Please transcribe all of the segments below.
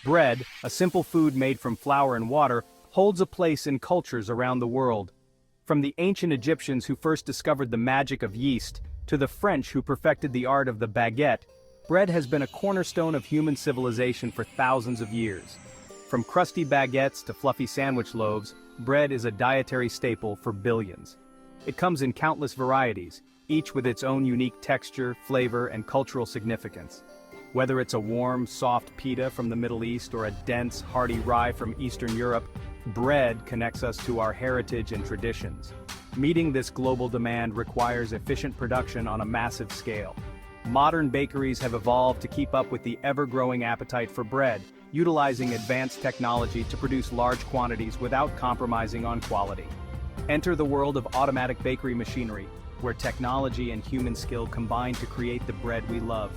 Bread, a simple food made from flour and water, holds a place in cultures around the world. From the ancient Egyptians who first discovered the magic of yeast, to the French who perfected the art of the baguette, bread has been a cornerstone of human civilization for thousands of years. From crusty baguettes to fluffy sandwich loaves, bread is a dietary staple for billions. It comes in countless varieties, each with its own unique texture, flavor, and cultural significance. Whether it's a warm, soft pita from the Middle East or a dense, hearty rye from Eastern Europe, bread connects us to our heritage and traditions. Meeting this global demand requires efficient production on a massive scale. Modern bakeries have evolved to keep up with the ever-growing appetite for bread, utilizing advanced technology to produce large quantities without compromising on quality. Enter the world of automatic bakery machinery, where technology and human skill combine to create the bread we love.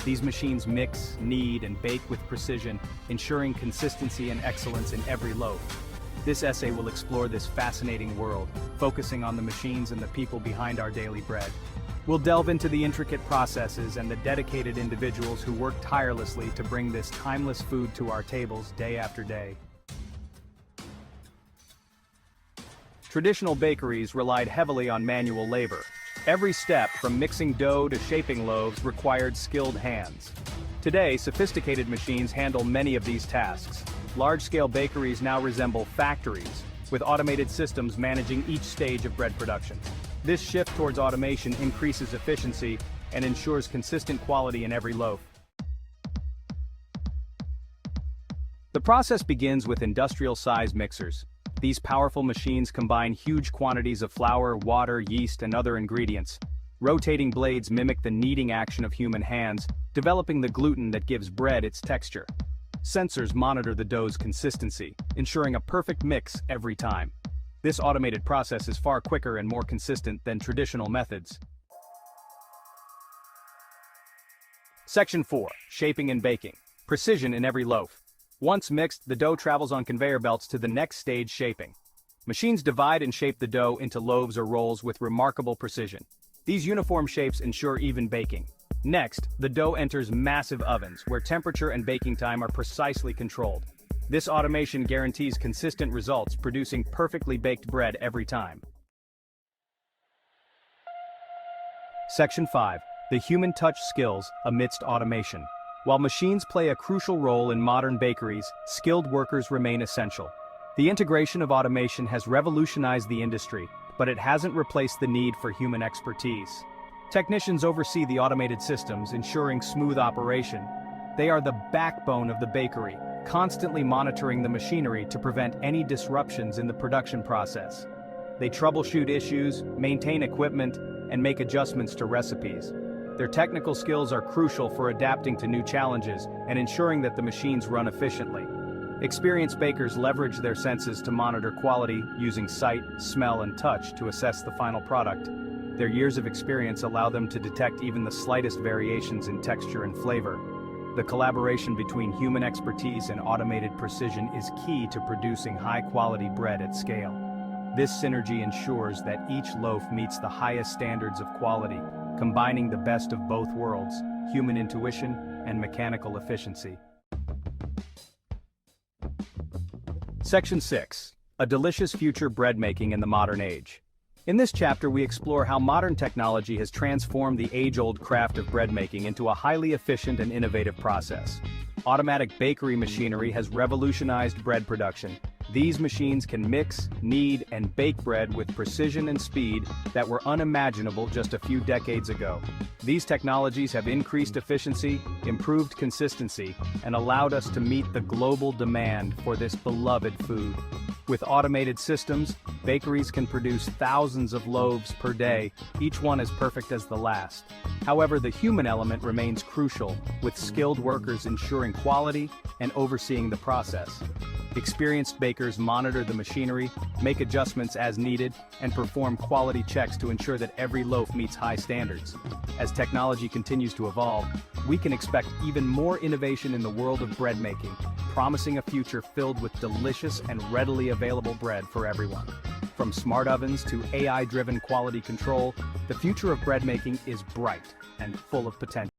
These machines mix, knead, and bake with precision, ensuring consistency and excellence in every loaf. This essay will explore this fascinating world, focusing on the machines and the people behind our daily bread. We'll delve into the intricate processes and the dedicated individuals who work tirelessly to bring this timeless food to our tables day after day. Traditional bakeries relied heavily on manual labor. Every step, from mixing dough to shaping loaves, required skilled hands. Today, sophisticated machines handle many of these tasks. Large-scale bakeries now resemble factories, with automated systems managing each stage of bread production. This shift towards automation increases efficiency and ensures consistent quality in every loaf. The process begins with industrial-sized mixers. These powerful machines combine huge quantities of flour, water, yeast, and other ingredients. Rotating blades mimic the kneading action of human hands, developing the gluten that gives bread its texture. Sensors monitor the dough's consistency, ensuring a perfect mix every time. This automated process is far quicker and more consistent than traditional methods. Section 4. Shaping and baking. Precision in every loaf. Once mixed, the dough travels on conveyor belts to the next stage, shaping. Machines divide and shape the dough into loaves or rolls with remarkable precision. These uniform shapes ensure even baking. Next, the dough enters massive ovens, where temperature and baking time are precisely controlled. This automation guarantees consistent results, producing perfectly baked bread every time. Section 5. The human touch skills amidst automation. While machines play a crucial role in modern bakeries, skilled workers remain essential. The integration of automation has revolutionized the industry, but it hasn't replaced the need for human expertise. Technicians oversee the automated systems, ensuring smooth operation. They are the backbone of the bakery, constantly monitoring the machinery to prevent any disruptions in the production process. They troubleshoot issues, maintain equipment, and make adjustments to recipes. Their technical skills are crucial for adapting to new challenges and ensuring that the machines run efficiently. Experienced bakers leverage their senses to monitor quality, using sight, smell, and touch to assess the final product. Their years of experience allow them to detect even the slightest variations in texture and flavor. The collaboration between human expertise and automated precision is key to producing high-quality bread at scale. This synergy ensures that each loaf meets the highest standards of quality, combining the best of both worlds, human intuition and mechanical efficiency. Section 6. A delicious future bread making in the modern age. In this chapter, we explore how modern technology has transformed the age-old craft of bread making into a highly efficient and innovative process. Automatic bakery machinery has revolutionized bread production. These machines can mix, knead, and bake bread with precision and speed that were unimaginable just a few decades ago. These technologies have increased efficiency, improved consistency, and allowed us to meet the global demand for this beloved food. With automated systems, bakeries can produce thousands of loaves per day, each one as perfect as the last. However, the human element remains crucial, with skilled workers ensuring quality and overseeing the process. Experienced bakers monitor the machinery, make adjustments as needed, and perform quality checks to ensure that every loaf meets high standards. As technology continues to evolve, we can expect even more innovation in the world of bread making, promising a future filled with delicious and readily available bread for everyone. From smart ovens to AI-driven quality control, the future of bread making is bright and full of potential.